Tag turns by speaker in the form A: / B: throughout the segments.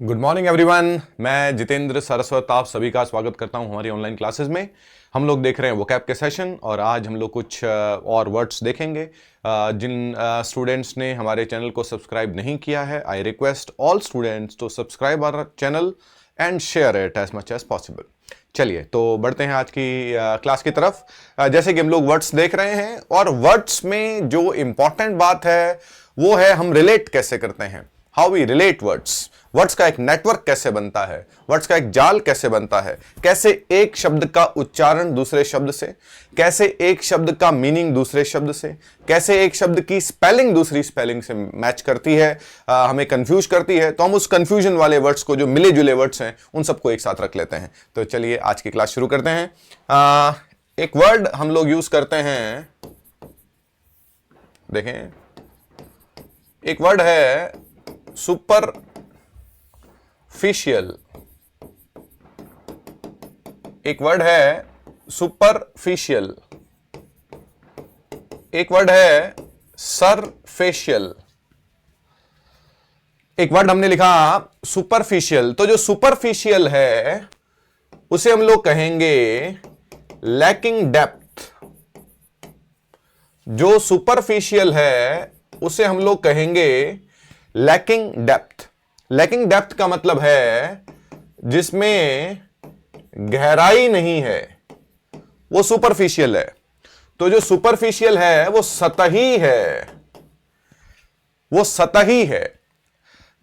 A: Good morning everyone. मैं जितेंद्र सरस्वत आप सभी का स्वागत करता हूं हमारी ऑनलाइन क्लासेस में। हम लोग देख रहे हैं वोकैब के सेशन और आज हम लोग कुछ और वर्ड्स देखेंगे। जिन स्टूडेंट्स ने हमारे चैनल को सब्सक्राइब नहीं किया है, I request all students to subscribe our channel and share it as much as possible. चलिए तो बढ़ते हैं आज की क्लास की तरफ। जैसे कि हम लोग वर्ड्स देख रहे हैं और वर्ड्स में जो इंपॉर्टेंट बात है वो है हम रिलेट कैसे करते हैं, how we relate words. Words का एक नेटवर्क कैसे बनता है, वर्ड्स का एक जाल कैसे बनता है, कैसे एक शब्द का उच्चारण दूसरे शब्द से, कैसे एक शब्द का मीनिंग दूसरे शब्द से, कैसे एक शब्द की स्पेलिंग दूसरी स्पेलिंग से मैच करती है, हमें कंफ्यूज करती है। तो हम उस कंफ्यूजन वाले वर्ड्स को, जो मिले जुले वर्ड्स हैं, उन सबको एक साथ रख लेते हैं। तो चलिए आज की क्लास शुरू करते हैं। एक वर्ड हम लोग यूज करते हैं, देखें, एक वर्ड है सुपरफिशियल। एक वर्ड है सुपरफिशियल। एक वर्ड है सरफेशियल। एक वर्ड हमने लिखा सुपरफिशियल, तो जो सुपरफिशियल है उसे हम लोग कहेंगे लैकिंग डेप्थ। जो सुपरफिशियल है उसे हम लोग कहेंगे लैकिंग डेप्थ। लैकिंग डेप्थ का मतलब है जिसमें गहराई नहीं है, वो सुपरफिशियल है। तो जो सुपरफिशियल है वो सतही है, वो सतही है।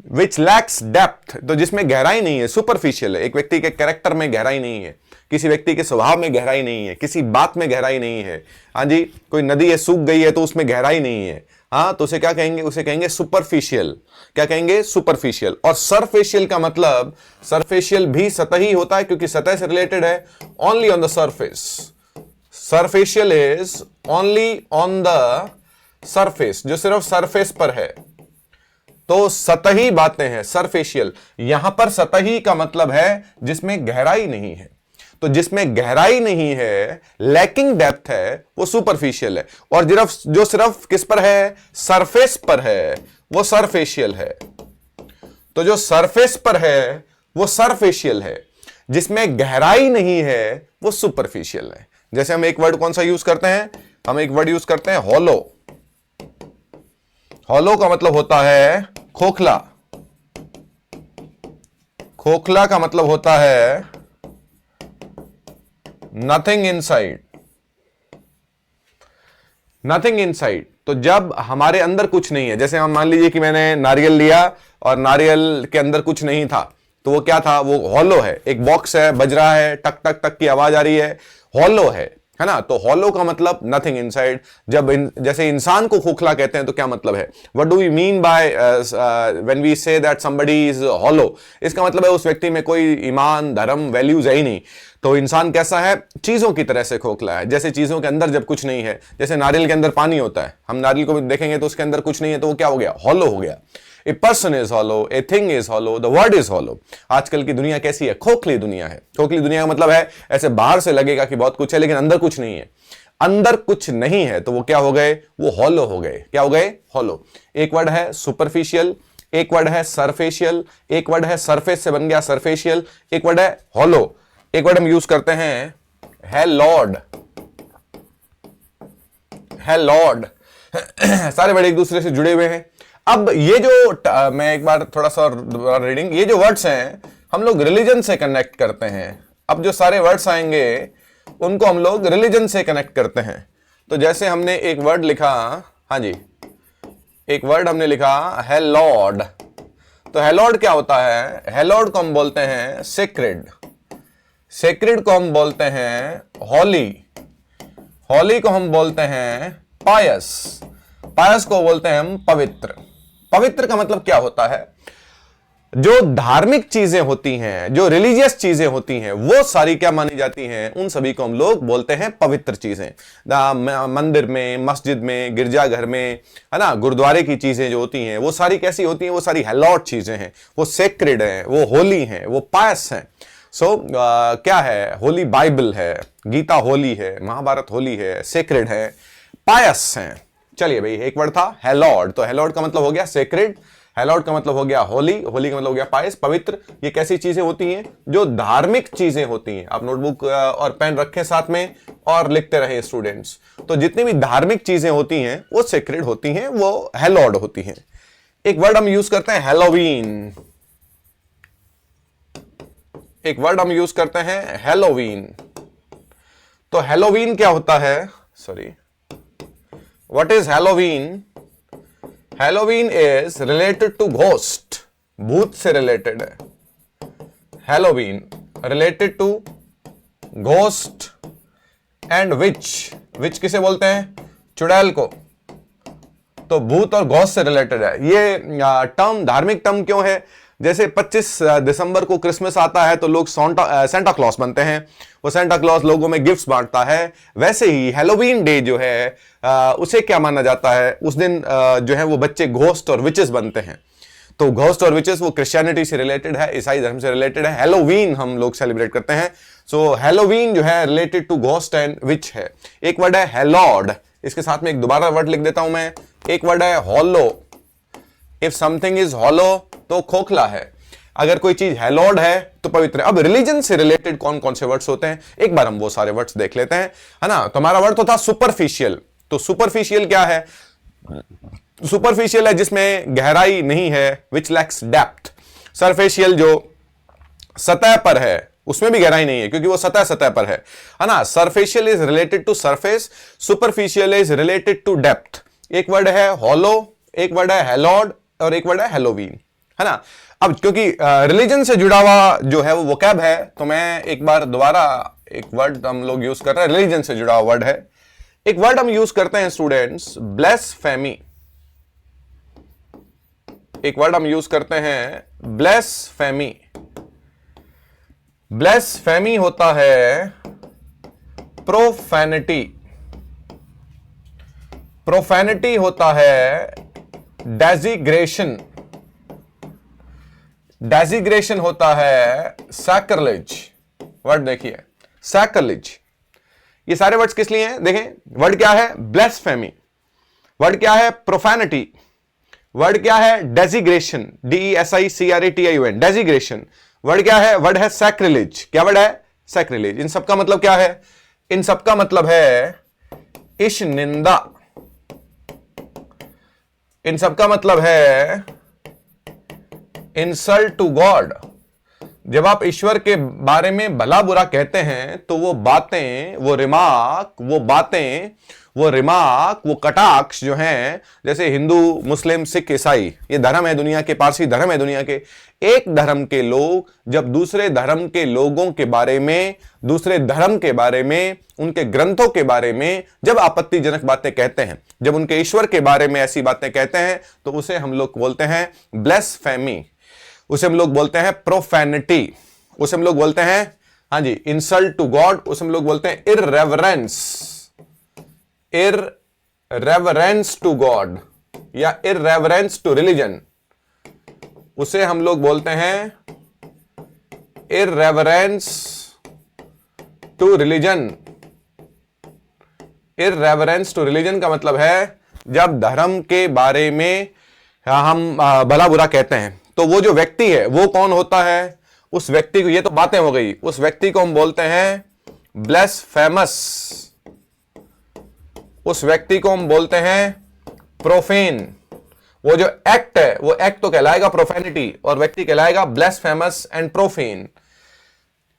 A: विच लैक्स डेप्थ, तो जिसमें गहराई नहीं है, सुपरफिशियल है। एक व्यक्ति के कैरेक्टर में गहराई नहीं है, किसी व्यक्ति के स्वभाव में गहराई नहीं है, किसी बात में गहराई नहीं है। हाँ जी, कोई नदी है सूख गई है तो उसमें गहराई नहीं है, हाँ, तो उसे क्या कहेंगे? उसे कहेंगे सुपरफिशियल। क्या कहेंगे? सुपरफिशियल। और सरफेशियल का मतलब, सरफेशियल भी सतही होता है क्योंकि सतह से रिलेटेड है, only on the surface. Surficial is only on the surface, जो सिर्फ सरफेस पर है। तो सतही बातें हैं सरफेशियल। यहां पर सतही का मतलब है जिसमें गहराई नहीं है। तो जिसमें गहराई नहीं है, लैकिंग डेप्थ है, वो सुपरफिशियल है। और जो सिर्फ किस पर है? सरफेस पर है, वो सरफेशियल है। तो जो सरफेस पर है वो सरफेशियल है, जिसमें गहराई नहीं है वो सुपरफिशियल है। जैसे हम एक वर्ड कौन सा यूज करते हैं? हम एक वर्ड यूज करते हैं हॉलो। हॉलो का मतलब होता है खोखला। खोखला का मतलब होता है नथिंग इनसाइड। नथिंग इनसाइड, तो जब हमारे अंदर कुछ नहीं है, जैसे हम मान लीजिए कि मैंने नारियल लिया और नारियल के अंदर कुछ नहीं था, तो वो क्या था? वो हॉलो है। एक बॉक्स है, बज रहा है, टक टक टक की आवाज आ रही है, हॉलो है ना? तो हॉलो का मतलब नथिंग इनसाइड। जब जैसे इंसान को खोखला कहते हैं तो क्या मतलब है? What do we mean by when we say that somebody is hollow? इसका मतलब है उस व्यक्ति में कोई ईमान, धर्म, वैल्यूज है ही नहीं। तो इंसान कैसा है? चीजों की तरह से खोखला है। जैसे चीजों के अंदर जब कुछ नहीं है, जैसे नारियल के अंदर पानी होता है, हम नारियल को देखेंगे तो उसके अंदर कुछ नहीं है, तो वो क्या हो गया? हॉलो हो गया। A person is hollow, a thing is hollow, the word is hollow. आजकल की दुनिया कैसी है? खोखली दुनिया है। खोखली दुनिया का मतलब है ऐसे बाहर से लगेगा कि बहुत कुछ है लेकिन अंदर कुछ नहीं है। अंदर कुछ नहीं है तो वो क्या हो गए? वो हॉलो हो गए। क्या हो गए? हॉलो। एक वर्ड है सुपरफिशियल, एक वर्ड है सरफेशियल, एक वर्ड है सरफेस से बन गया सरफेशियल, एक वर्ड है हॉलो। एक वर्ड हम यूज करते हैं है लॉर्ड। है लॉर्ड। सारे वर्ड एक दूसरे से जुड़े हुए हैं। अब ये जो मैं एक बार थोड़ा सा रीडिंग, ये जो वर्ड्स हैं हम लोग रिलीजन से कनेक्ट करते हैं। अब जो सारे वर्ड्स आएंगे उनको हम लोग रिलीजन से कनेक्ट करते हैं। तो जैसे हमने एक वर्ड लिखा, हाँ जी, एक वर्ड हमने लिखा है लॉर्ड। तो है लॉर्ड क्या होता है? है लॉर्ड को हम बोलते हैं सेक्रेड। सेक्रेड को हम बोलते हैं हॉली। हॉली को हम बोलते हैं पायस। पायस को बोलते हैं हम पवित्र। पवित्र का मतलब क्या होता है? जो धार्मिक चीजें होती हैं, जो रिलीजियस चीजें होती हैं, वो सारी क्या मानी जाती हैं? उन सभी को हम लोग बोलते हैं पवित्र चीजें। मंदिर में, मस्जिद में, गिरजाघर में, है ना, गुरुद्वारे की चीजें जो होती हैं वो सारी कैसी होती हैं? वो सारी हैलॉर्ड चीजें हैं, वो सेक्रेड हैं, वो होली हैं, वो पायस हैं। क्या है? होली बाइबल है, गीता होली है, महाभारत होली है, सेक्रेड है, पायस हैं। चलिए भाई, एक वर्ड था हेलॉर्ड, तो हेलॉर्ड का मतलब हो गया सेक्रेड, हैलोड का मतलब हो गया होली, होली का मतलब हो गया पायस, पवित्र। ये कैसी चीजें होती हैं? जो धार्मिक चीजें होती हैं। आप नोटबुक और पेन रखें साथ में और लिखते रहे स्टूडेंट्स। तो जितनी भी धार्मिक चीजें होती हैं वो सेक्रेड होती हैं, वो हैलोड होती हैं। एक वर्ड हम यूज करते हैं हैलोवीन, एक वर्ड हम यूज करते हैं हैलोवीन। तो हैलोवीन क्या होता है? Sorry, what is Halloween? Halloween is related to ghost, भूत से रिलेटेड है। Halloween related to ghost and witch. Witch किसे बोलते हैं? चुड़ैल को। तो भूत और घोस्ट से रिलेटेड है। ये टर्म धार्मिक टर्म क्यों है? जैसे 25 दिसंबर को क्रिसमस आता है तो लोग सेंटा क्लॉज बनते हैं, वो सेंटा क्लॉज लोगों में गिफ्ट्स बांटता है। वैसे ही हैलोवीन डे जो है उसे क्या माना जाता है? उस दिन जो है वो बच्चे घोस्ट और विचेस बनते हैं। तो घोस्ट और विचेस वो क्रिश्चियनिटी से रिलेटेड है, ईसाई धर्म से रिलेटेड है। हैलोवीन हम लोग सेलिब्रेट करते हैं। सो हैलोवीन जो है related to ghost and witch है। एक वर्ड है हैलॉर्ड, इसके साथ में एक दोबारा वर्ड लिख देता हूं मैं। एक वर्ड है hollow. If something is hollow तो खोखला है, अगर कोई चीज हैलॉर्ड है तो पवित्र है। अब रिलीजन से रिलेटेड कौन कौन से वर्ड्स होते हैं, एक बार हम वो सारे वर्ड्स देख लेते हैं, है ना। तो हमारा वर्ड तो था सुपरफिशियल। तो सुपरफिशियल क्या है? सुपरफिशियल है जिसमें गहराई नहीं है, विच लैक्स डेप्थ। सरफेशियल जो सतह पर है उसमें भी गहराई नहीं है क्योंकि वो सतह सतह पर है ना। Surficial is related to surface, superficial is related to depth. एक वर्ड है हॉलो, एक वर्ड है हैलॉर्ड और एक वर्ड है हैलोवीन, है ना। अब क्योंकि रिलीजन से जुड़ा हुआ जो है वो वोकैब है, तो मैं एक बार दोबारा एक वर्ड हम लोग यूज कर रहे हैं, रिलीजन से जुड़ा हुआ वर्ड है। एक वर्ड हम यूज करते हैं स्टूडेंट्स, ब्लेसफेमी। एक वर्ड हम यूज करते हैं ब्लेसफेमी। ब्लेसफेमी होता है प्रोफैनिटी। प्रोफैनिटी होता है डेजिग्रेशन। डेजिग्रेशन होता है सैक्रिलेज। वर्ड देखिए, सैक्रिलेज। ये सारे वर्ड्स किस लिए हैं? देखें, वर्ड क्या है? ब्लेसफेमी। वर्ड क्या है? प्रोफैनिटी। वर्ड क्या है? डेजिग्रेशन, DESICRATION, डेजिग्रेशन। वर्ड क्या है? वर्ड है सैक्रिलेज। क्या वर्ड है? सैक्रिलेज। इन सबका मतलब क्या है? इन सबका मतलब है इश निंदा। इन सबका मतलब है इंसल्ट टू गॉड। जब आप ईश्वर के बारे में भला बुरा कहते हैं तो वो बातें, वो रिमार्क, वो कटाक्ष जो हैं, जैसे हिंदू, मुस्लिम, सिख, ईसाई, ये धर्म है दुनिया के, पारसी धर्म है दुनिया के। एक धर्म के लोग जब दूसरे धर्म के लोगों के बारे में, दूसरे धर्म के बारे में, उनके ग्रंथों के बारे में जब आपत्तिजनक बातें कहते हैं, जब उनके ईश्वर के बारे में ऐसी बातें कहते हैं, तो उसे हम लोग बोलते हैं ब्लेसफेमी, उसे हम लोग बोलते हैं प्रोफैनिटी, उसे हम लोग बोलते हैं, हाँ जी, इंसल्ट टू गॉड, उसे हम लोग बोलते हैं इररेवरेंस, इररेवरेंस टू गॉड या इररेवरेंस टू रिलीजन। उसे हम लोग बोलते हैं इररेवरेंस टू रिलीजन। इररेवरेंस टू रिलीजन का मतलब है जब धर्म के बारे में हम भला बुरा कहते हैं, तो वो जो व्यक्ति है वो कौन होता है? उस व्यक्ति को, ये तो बातें हो गई, उस व्यक्ति को हम बोलते हैं ब्लेसफेमस। उस व्यक्ति को हम बोलते हैं प्रोफेन। वो जो एक्ट है वो एक्ट तो कहलाएगा प्रोफेनिटी और व्यक्ति कहलाएगा blasphemous and profane.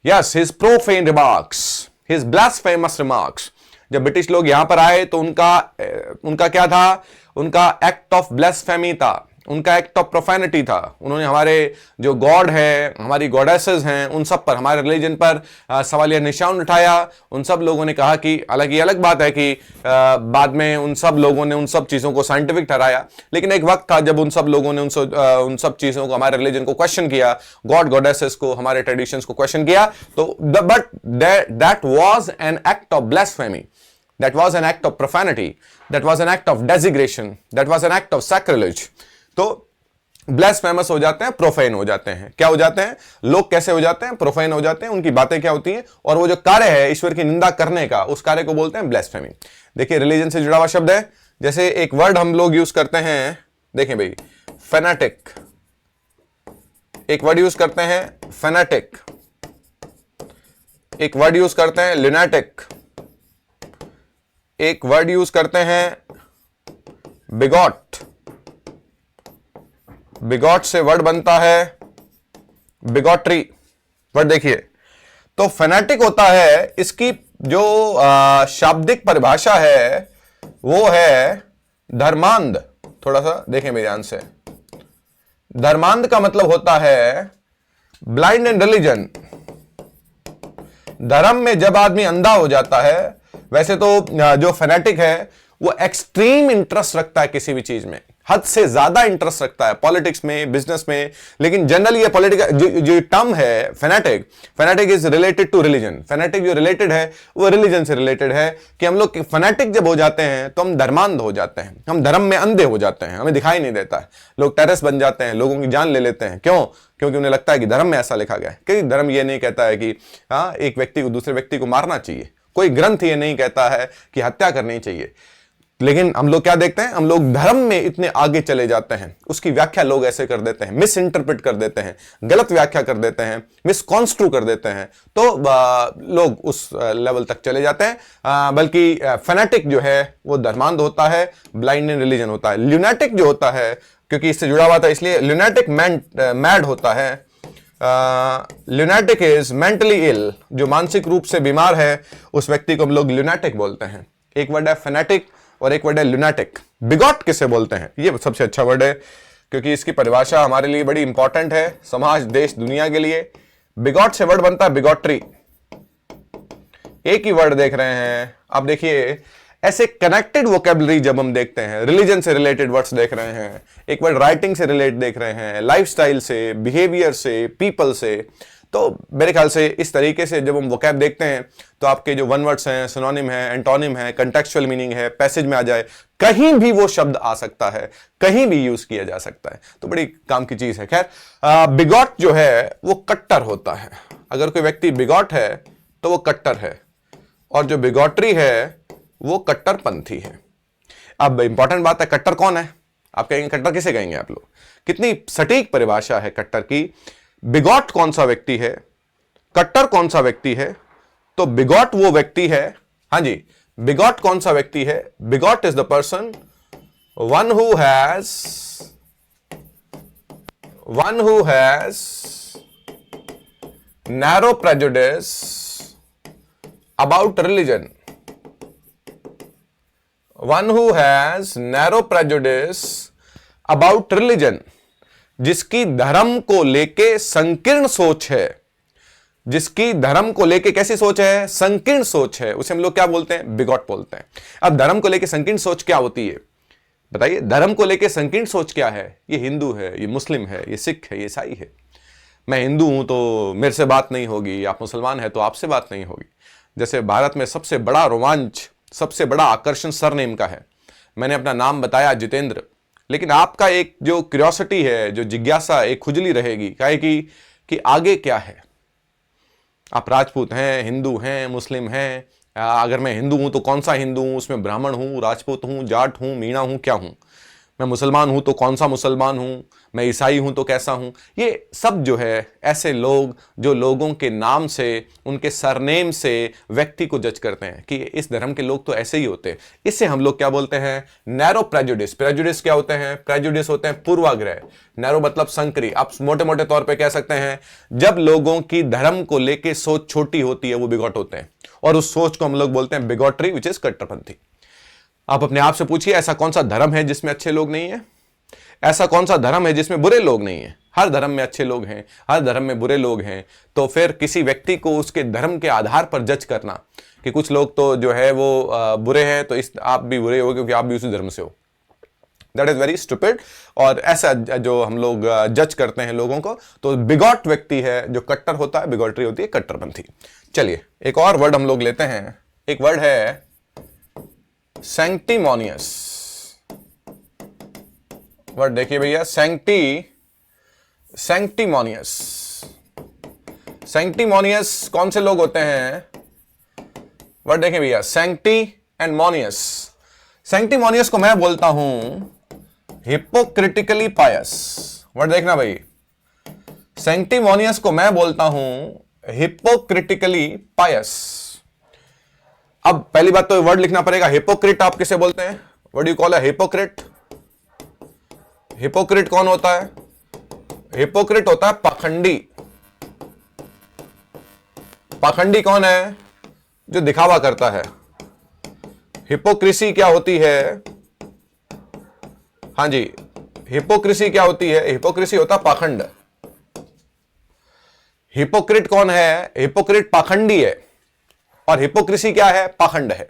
A: Yes, his profane remarks, his blasphemous remarks. जब ब्रिटिश लोग यहां पर आए तो उनका क्या था? उनका एक्ट ऑफ ब्लेसफेमी था, उनका एक्ट ऑफ प्रोफेनिटी था। उन्होंने हमारे जो गॉड है, हमारी गॉडेसेस हैं, उन सब पर, हमारे रिलीजन पर सवालिया निशान उठाया। उन सब लोगों ने कहा कि, हालांकि ये अलग बात है कि बाद में उन सब लोगों ने उन सब चीज़ों को साइंटिफिक ठहराया, लेकिन एक वक्त था जब उन सब लोगों ने उन सब चीज़ों को, हमारे रिलीजन को क्वेश्चन किया, गॉड गॉडेसेस को, हमारे ट्रेडिशंस को क्वेश्चन किया। तो but that was an act of blasphemy, that was an act of profanity, that was an act of desecration, that was an act of sacrilege। तो ब्लेसफेमस हो जाते हैं, प्रोफेन हो जाते हैं। क्या हो जाते हैं लोग? कैसे हो जाते हैं? प्रोफेन हो जाते हैं। उनकी बातें क्या होती हैं? और वो जो कार्य है ईश्वर की निंदा करने का, उस कार्य को बोलते हैं ब्लेसफेमी। देखिए, रिलीजन से जुड़ा हुआ शब्द है। जैसे एक वर्ड हम लोग यूज करते हैं, देखें भाई, फैनाटिक, एक वर्ड यूज करते हैं फैनाटिक, एक वर्ड यूज करते हैं लुनाटिक, एक वर्ड यूज करते हैं बिगॉट। बिगॉट से वर्ड बनता है बिगॉट्री। वर्ड देखिए, तो फैनाटिक होता है, इसकी जो शाब्दिक परिभाषा है वो है धर्मांध। थोड़ा सा देखें मेरे ध्यान से, धर्मांध का मतलब होता है ब्लाइंड इन रिलीजन। धर्म में जब आदमी अंधा हो जाता है, वैसे तो जो फैनेटिक है वो एक्सट्रीम इंटरेस्ट रखता है किसी भी चीज में, हद से ज्यादा इंटरेस्ट रखता है पॉलिटिक्स में, बिजनेस में। लेकिन जनरली ये पॉलिटिकल जो टर्म है fanatic, fanatic is related to religion. Fanatic जो रिलेटेड है वो रिलीजन से रिलेटेड है, कि हम लोग फैनेटिक जब हो जाते हैं तो हम धर्मांध हो जाते हैं, हम धर्म में अंधे हो जाते हैं, हमें दिखाई नहीं देता है। लोग टेररिस्ट बन जाते हैं, लोगों की जान ले लेते हैं। क्यों? क्योंकि उन्हें लगता है कि धर्म में ऐसा लिखा गया है। क्योंकि धर्म ये नहीं कहता है कि हाँ एक व्यक्ति को दूसरे व्यक्ति को मारना चाहिए, कोई ग्रंथ ये नहीं कहता है कि हत्या करनी चाहिए। लेकिन हम लोग क्या देखते हैं, हम लोग धर्म में इतने आगे चले जाते हैं, उसकी व्याख्या लोग ऐसे कर देते हैं, मिस इंटरप्रेट कर देते हैं, गलत व्याख्या कर देते हैं, मिस कॉन्स्ट्रू कर देते हैं, तो लोग उस लेवल तक चले जाते हैं। बल्कि फैनेटिक जो है वो धर्मांध होता है, ब्लाइंड इन रिलीजन होता है। ल्यूनेटिक जो होता है, क्योंकि इससे जुड़ा हुआ था इसलिए ल्यूनेटिक मैड होता है। ल्यूनेटिक इज मेंटली इल, जो मानसिक रूप से बीमार है उस व्यक्ति को हम लोग ल्यूनेटिक बोलते हैं। एक वर्ड है फैनेटिक और एक वर्ड है लुनाटिक। बिगॉट किसे बोलते हैं? ये सबसे अच्छा वर्ड है, क्योंकि इसकी परिभाषा हमारे लिए बड़ी इंपॉर्टेंट है, समाज, देश, दुनिया के लिए। बिगॉट से वर्ड बनता है बिगॉट्री। एक ही वर्ड देख रहे हैं आप, देखिए ऐसे कनेक्टेड वोकेबलरी जब हम देखते हैं, रिलीजन से रिलेटेड वर्ड्स देख रहे हैं, एक वर्ड राइटिंग से रिलेटेड देख रहे हैं, लाइफस्टाइल से, बिहेवियर से, पीपल से, तो मेरे ख्याल से इस तरीके से जब हम वोकैब देखते हैं तो आपके जो वन वर्ड्स हैं, सिनोनिम है, एंटोनिम है, कंटेक्चुअल मीनिंग है, पैसेज में आ जाए, कहीं भी वो शब्द आ सकता है, कहीं भी यूज किया जा सकता है, तो बड़ी काम की चीज है। खैर, बिगॉट जो है वो कट्टर होता है। अगर कोई व्यक्ति बिगॉट है तो वो कट्टर है, और जो बिगॉट्री है वो कट्टरपंथी है। अब इंपॉर्टेंट बात है, कट्टर कौन है? आप कहेंगे कट्टर किसे कहेंगे आप लोग? कितनी सटीक परिभाषा है कट्टर की। बिगॉट कौन सा व्यक्ति है, कट्टर कौन सा व्यक्ति है? तो बिगॉट वो व्यक्ति है, हां जी, बिगॉट कौन सा व्यक्ति है? Bigot is the person one who has narrow prejudice about religion. One who has narrow prejudice about religion, जिसकी धर्म को लेके संकीर्ण सोच है। जिसकी धर्म को लेके कैसी सोच है? संकीर्ण सोच है, उसे हम लोग क्या बोलते हैं? बिगॉट बोलते हैं। अब धर्म को लेके संकीर्ण सोच क्या होती है बताइए? धर्म को लेके संकीर्ण सोच क्या है? ये हिंदू है, ये मुस्लिम है, ये सिख है, ये ईसाई है। मैं हिंदू हूं तो मेरे से बात नहीं होगी, आप मुसलमान है तो आपसे बात नहीं होगी। जैसे भारत में सबसे बड़ा रोमांच, सबसे बड़ा आकर्षण सरनेम का है। मैंने अपना नाम बताया जितेंद्र, लेकिन आपका एक जो क्यूरियोसिटी है, जो जिज्ञासा, एक खुजली रहेगी काहे कि आगे क्या है। आप राजपूत हैं, हिंदू हैं, मुस्लिम हैं। अगर मैं हिंदू हूं तो कौन सा हिंदू हूं? उसमें ब्राह्मण हूं, राजपूत हूं, जाट हूं, मीणा हूं, क्या हूं? मैं मुसलमान हूं तो कौन सा मुसलमान हूं? मैं ईसाई हूं तो कैसा हूं? ये सब जो है ऐसे लोग जो लोगों के नाम से, उनके सरनेम से व्यक्ति को जज करते हैं कि इस धर्म के लोग तो ऐसे ही होते हैं। इससे हम लोग क्या बोलते हैं? Narrow prejudice. प्रेजुडिस क्या होते हैं? प्रेजुडिस होते हैं पूर्वाग्रह। नैरो मतलब संकरी। आप मोटे मोटे तौर पर कह सकते हैं जब लोगों की धर्म को लेकर सोच छोटी होती है वो बिगॉट होते हैं, और उस सोच को हम लोग बोलते हैं बिगॉट्री, विच इज कट्टरपंथी। आप अपने आप से पूछिए, ऐसा कौन सा धर्म है जिसमें अच्छे लोग नहीं है? ऐसा कौन सा धर्म है जिसमें बुरे लोग नहीं है? हर धर्म में अच्छे लोग हैं, हर धर्म में बुरे लोग हैं। तो फिर किसी व्यक्ति को उसके धर्म के आधार पर जज करना कि कुछ लोग तो जो है वो बुरे हैं तो आप भी बुरे हो क्योंकि आप भी उसी धर्म से हो, दैट इज वेरी स्टूपिड। और ऐसा जो हम लोग जज करते हैं लोगों को, तो बिगॉट व्यक्ति है जो कट्टर होता है, बिगॉट्री होती है कट्टरपंथी। चलिए एक और वर्ड हम लोग लेते हैं। एक वर्ड है सैंक्टिमोनियस। वर्ड देखिए भैया, सैंक्टिमोनियस। सैंक्टिमोनियस कौन से लोग होते हैं? वर्ड देखें भैया, सैंक्टी एंड मोनियस। सैंक्टिमोनियस को मैं बोलता हूं हिपोक्रिटिकली पायस। वर्ड देखना भाई, सैंक्टिमोनियस को मैं बोलता हूं हिपोक्रिटिकली पायस। अब पहली बात तो वर्ड लिखना पड़ेगा, हिपोक्रिट आप किसे बोलते हैं? What do you call a hypocrite? Hypocrite कौन होता है? हिपोक्रिट होता है पाखंडी। पाखंडी कौन है? जो दिखावा करता है। हिपोक्रेसी क्या होती है? हां जी, हिपोक्रेसी क्या होती है? हिपोक्रेसी होता है पाखंड। हिपोक्रिट कौन है? हिपोक्रिट पाखंडी है। और हिपोक्रेसी क्या है? पाखंड है।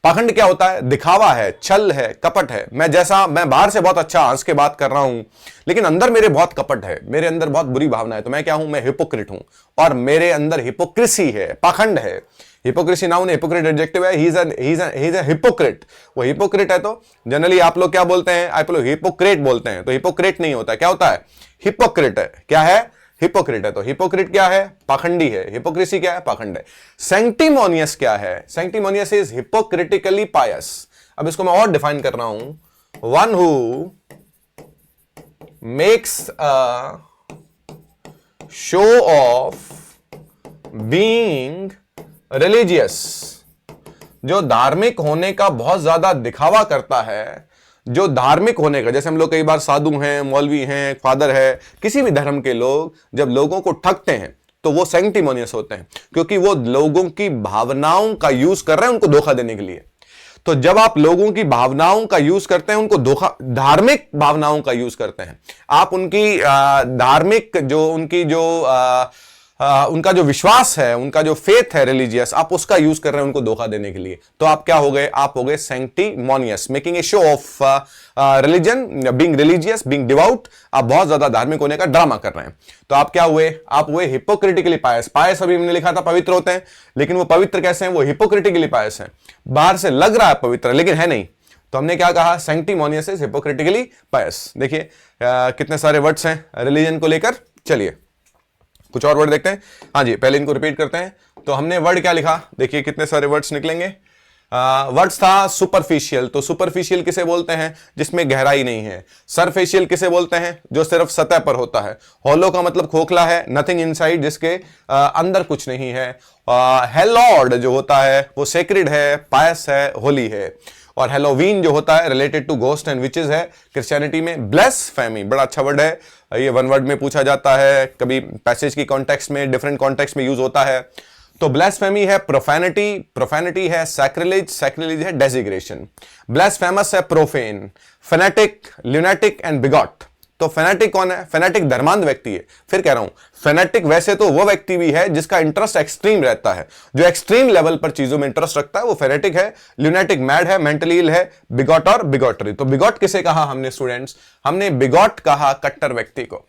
A: पाखंड क्या होता है? दिखावा है, छल है, कपट है। मैं बाहर से बहुत अच्छा हंस के बात कर रहा हूं, लेकिन अंदर मेरे बहुत कपट है, मेरे अंदर बहुत बुरी भावना है। तो मैं क्या हूं? मैं हिपोक्रिट हूं, और मेरे अंदर हिपोक्रेसी है, पाखंड है। हिपोक्रेसी नाउन, हिपोक्रिट एडजेक्टिव है। He is a hypocrite. वो हिपोक्रिट है तो जनरली आप लोग क्या बोलते हैं? आप लोग हिपोक्रेट बोलते हैं। तो हिपोक्रेट नहीं होता, क्या होता है? हिपोक्रिट है। क्या है? हिपोक्रिट है। तो हिपोक्रिट क्या है? पाखंडी है। हिपोक्रेसी क्या है? पाखंड है। सैंक्टिमोनियस क्या है? सैंक्टिमोनियस इज हिपोक्रिटिकली पायस। अब इसको मैं और डिफाइन कर रहा हूं, one who makes a show off being religious, जो धार्मिक होने का बहुत ज्यादा दिखावा करता है। जो धार्मिक होने का, जैसे हम लोग कई बार साधु हैं, मौलवी हैं, फादर है, किसी भी धर्म के लोग जब लोगों को ठगते हैं तो वो सैंक्टिमोनियस होते हैं, क्योंकि वो लोगों की भावनाओं का यूज कर रहे हैं उनको धोखा देने के लिए। तो जब आप लोगों की भावनाओं का यूज करते हैं, उनको धोखा, धार्मिक भावनाओं का यूज करते हैं, आप उनकी धार्मिक जो उनकी जो उनका जो विश्वास है, उनका जो फेथ है रिलीजियस, आप उसका यूज कर रहे हैं उनको धोखा देने के लिए। तो आप क्या हो गए? आप हो गए sanctimonious, making a show of religion, being religious, being devout. आप बहुत ज्यादा धार्मिक होने का ड्रामा कर रहे हैं। तो आप क्या हुए? आप हुए हिपोक्रिटिकली पायस। पायस अभी हमने लिखा था पवित्र होते हैं, लेकिन वो पवित्र कैसे हैं? वो हिपोक्रिटिकली पायस हैं। बाहर से लग रहा है पवित्र, लेकिन है नहीं। तो हमने क्या कहा? सैंक्टिमोनियस इज हिपोक्रिटिकली पायस। देखिए कितने सारे वर्ड्स हैं रिलीजन को लेकर। चलिए कुछ और वर्ड देखते हैं। हाँ जी, पहले इनको रिपीट करते हैं। तो हमने वर्ड क्या लिखा? देखिए कितने सारे वर्ड्स निकलेंगे। वर्ड्स था सुपरफिशियल। तो सुपरफिशियल किसे बोलते हैं? जिसमें गहराई नहीं है। सरफेशियल किसे बोलते हैं? जो सिर्फ सतह पर होता है। हॉलो का मतलब खोखला है, नथिंग इनसाइड, जिसके अंदर कुछ नहीं है। हेलॉर्ड जो होता है वो सेक्रेड है, पायस है, होली है। और हेलोवीन जो होता है related to ghost and witches है क्रिश्चियनिटी में। ब्लेसफेमी बड़ा अच्छा वर्ड है, ये वन वर्ड में पूछा जाता है, कभी पैसेज की कॉन्टेक्स्ट में, डिफरेंट कॉन्टेक्स्ट में यूज होता है। तो ब्लेसफेमी है प्रोफेनिटी, प्रोफेनिटी है सैक्रिलेज, सैक्रिलेज है डेजिग्रेशन। ब्लेसफेमस है profane, phonetic, lunatic and bigot. तो फेनेटिक कौन है? फेनेटिक धर्मांध व्यक्ति है। फिर कह रहा हूं, फेनेटिक वैसे तो वो व्यक्ति भी है जिसका इंटरेस्ट एक्सट्रीम रहता है, जो एक्सट्रीम लेवल पर चीजों में इंटरेस्ट रखता है, वो फेनेटिक है। ल्यूनेटिक मैड है, मेंटली इल है। बिगॉट और बिगॉटरी। तो बिगॉट किसे कहा हमने स्टूडेंट्स? हमने बिगॉट कहा कट्टर व्यक्ति को।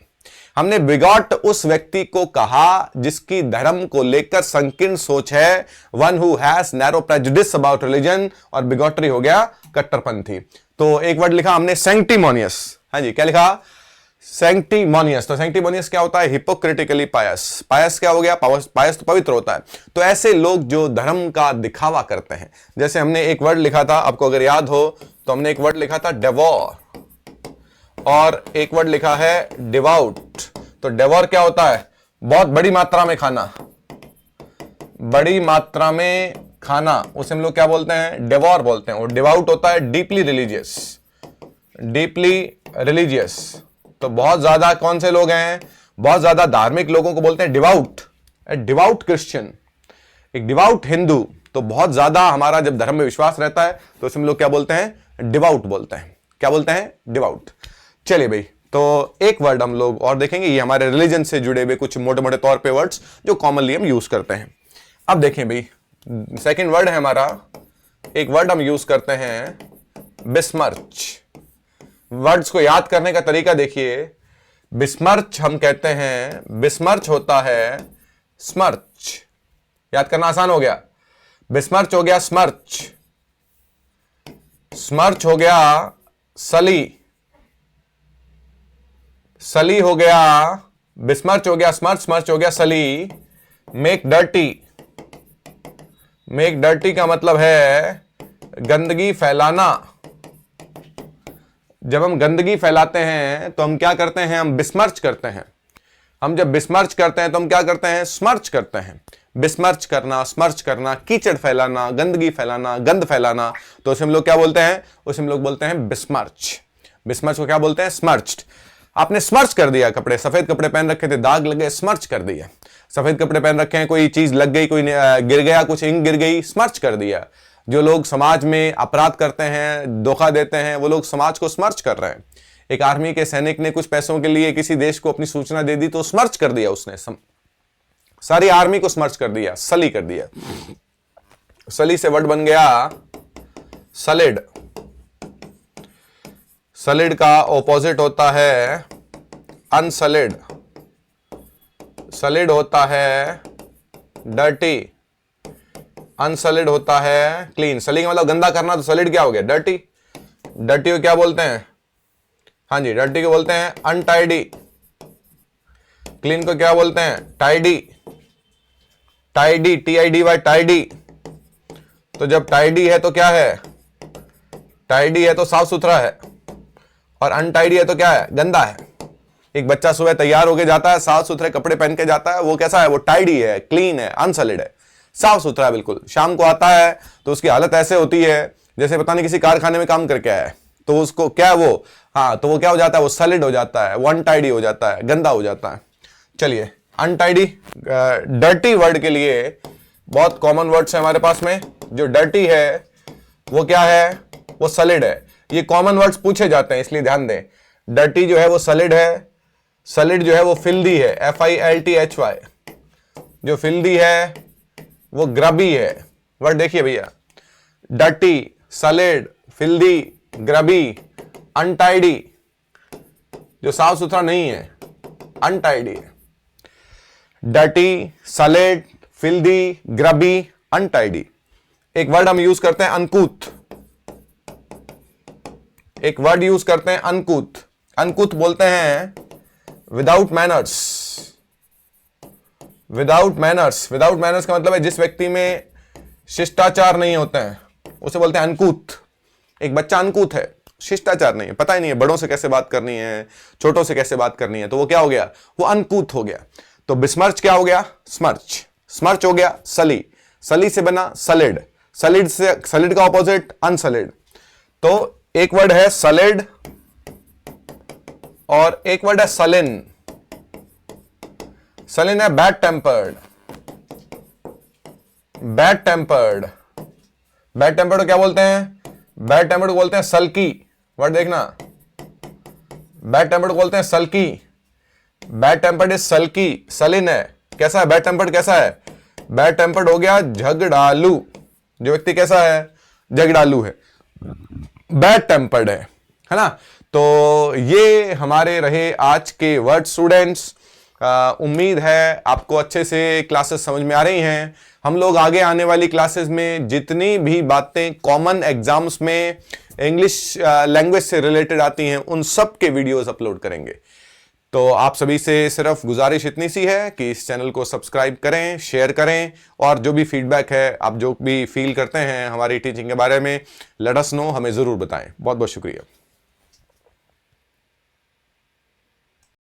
A: हमने बिगॉट उस व्यक्ति को कहा जिसकी धर्म को लेकर संकीर्ण सोच है, one who has narrow prejudice about religion. और बिगॉटरी हो गया कट्टरपंथी। तो एक वर्ड लिखा हमने सैंक्टिमोनियस। हाँ जी, क्या लिखा? सैंक्टिमोनियस। तो सैंक्टिमोनियस क्या होता है? हिपोक्रिटिकली पायस। पायस क्या हो गया? पायस तो पवित्र होता है। तो ऐसे लोग जो धर्म का दिखावा करते हैं, जैसे हमने एक वर्ड लिखा था, आपको अगर याद हो तो हमने एक वर्ड लिखा था डेवोर, और एक वर्ड लिखा है डिवाउट। तो डेवोर क्या होता है? बहुत बड़ी मात्रा में खाना, बड़ी मात्रा में खाना, उसे हम लोग क्या बोलते हैं? डेवोर बोलते हैं। और डिवाउट होता है डीपली रिलीजियस, डीपली रिलीजियस। तो बहुत ज्यादा कौन से लोग हैं? बहुत ज्यादा धार्मिक लोगों को बोलते हैं डिवाउट, डिवाउट क्रिश्चियन, एक डिवाउट हिंदू। तो बहुत ज्यादा हमारा जब धर्म में विश्वास रहता है तो इसमें लोग क्या बोलते हैं? डिवाउट बोलते हैं। क्या बोलते हैं? डिवाउट। चलिए भाई, तो एक वर्ड हम लोग और देखेंगे, ये हमारे रिलीजन से जुड़े हुए कुछ मोटे मोटे तौर पे वर्ड्स जो कॉमनली हम यूज करते हैं। अब देखें भाई, सेकंड वर्ड है हमारा, एक वर्ड हम यूज करते हैं बिस्मर्च। वर्ड्स को याद करने का तरीका देखिए। बिस्मर्च हम कहते हैं, बिस्मर्च होता है स्मर्च। याद करना आसान हो गया। बिस्मर्च हो गया स्मर्च, स्मर्च हो गया सली, सली हो गया बिस्मर्च, हो गया स्मर्च, स्मर्च हो गया सली। मेक डर्टी, मेक डर्टी का मतलब है गंदगी फैलाना, जब हम गंदगी फैलाते हैं तो हम क्या करते हैं, हम बिस्मर्च करते हैं। हम जब बिस्मर्च करते हैं तो हम क्या करते हैं, स्मर्च करते हैं। बिस्मर्च करना, स्मर्च करना, कीचड़ फैलाना, गंदगी फैलाना, गंद फैलाना, तो उसे हम लोग क्या बोलते हैं, उसे हम लोग बोलते हैं बिस्मर्च। बिस्मर्च को क्या बोलते हैं, स्मर्च्ड। आपने स्मर्च कर दिया कपड़े, सफेद कपड़े पहन रखे थे, दाग लगे, स्मर्च कर दिया। सफेद कपड़े पहन रखे हैं, कोई चीज लग गई, कोई गिर गया, कुछ इंक गिर गई, स्मर्च कर दिया। जो लोग समाज में अपराध करते हैं, धोखा देते हैं, वो लोग समाज को स्मर्च कर रहे हैं। एक आर्मी के सैनिक ने कुछ पैसों के लिए किसी देश को अपनी सूचना दे दी तो स्मर्च कर दिया उसने, सारी आर्मी को स्मर्च कर दिया, सली कर दिया। सली से वर्ड बन गया सलिड। सलिड का ऑपोजिट होता है अनसलिड। सलिड होता है डर्टी, अनसलिड होता है क्लीन। सली का मतलब गंदा करना, तो सलिड क्या हो गया, डर्टी। डर्टी को क्या बोलते हैं, हाँ जी, डर्टी को बोलते हैं अनटाइडी। क्लीन को क्या बोलते हैं, टाइडी। Tidy, TIDY, tidy. तो जब टाइडी है तो क्या है, टाइडी है तो साफ सुथरा है, और अनटाइडी है तो क्या है, गंदा है। एक बच्चा सुबह तैयार होके जाता है, साफ सुथरे कपड़े पहन के जाता है, वो कैसा है, वो टाइडी है, क्लीन है, अनसलिड है, साफ सुथरा है बिल्कुल। शाम को आता है तो उसकी हालत ऐसे होती है जैसे पता नहीं किसी कारखाने में काम करके आया है, तो उसको क्या वो, हाँ, तो वो क्या हो जाता है, वो सलिड हो जाता है, वो अनटाइडी हो जाता है, गंदा हो जाता है। चलिए, अनटाइडी, डर्टी वर्ड के लिए बहुत कॉमन वर्ड्स है हमारे पास में। जो डर्टी है वो क्या है, वो सलिड है। ये कॉमन वर्ड्स पूछे जाते हैं, इसलिए ध्यान दें। डर्टी जो है वो सलिड है, सलिड जो है वो फिल्दी है, FILTHY। जो फिल्दी है वो ग्रबी है। वर्ड देखिए भैया, dirty, sullied, filthy, grubby, untidy. जो साफ सुथरा नहीं है, अनटाइडी है। Dirty, sullied, filthy, grubby, untidy. एक वर्ड हम यूज करते हैं अनकूथ। एक वर्ड यूज करते हैं अनकूथ। अनकूथ बोलते हैं without manners. Without manners, without manners का मतलब है जिस व्यक्ति में शिष्टाचार नहीं होते हैं, उसे बोलते हैं अनकूथ। एक बच्चा अनकूथ है, शिष्टाचार नहीं है, पता ही नहीं है बड़ों से कैसे बात करनी है, छोटों से कैसे बात करनी है, तो वो क्या हो गया, वो अनकूथ हो गया। तो बिस्मर्च क्या हो गया, स्मर्च। स्मर्च हो गया सली, सली से बना सलिड, सलिड से, सलिड का ऑपोजिट अनसलिड। तो एक वर्ड है सलिड और एक वर्ड है सलिन। सलिन है bad tempered. Bad tempered, bad tempered को क्या बोलते हैं, बैड टेम्पर्ड को बोलते हैं सल्की। वर्ड देखना, बैड टेम्पर्ड को बोलते हैं sulky. Bad tempered is sulky. Sullen है, कैसा है, बैड टेम्पर्ड कैसा है, बैड टेम्पर्ड हो गया झगड़ालू। जो व्यक्ति कैसा है, झगड़ालू है, बैड टेम्पर्ड है ना। तो ये हमारे रहे आज के वर्ड स्टूडेंट्स। उम्मीद है आपको अच्छे से क्लासेस समझ में आ रही हैं। हम लोग आगे आने वाली क्लासेस में जितनी भी बातें कॉमन एग्जाम्स में इंग्लिश लैंग्वेज से रिलेटेड आती हैं, उन सब के वीडियोस अपलोड करेंगे। तो आप सभी से सिर्फ गुजारिश इतनी सी है कि इस चैनल को सब्सक्राइब करें, शेयर करें, और जो भी फीडबैक है, आप जो भी फील करते हैं हमारी टीचिंग के बारे में, लेट अस नो, हमें ज़रूर बताएं। बहुत बहुत शुक्रिया।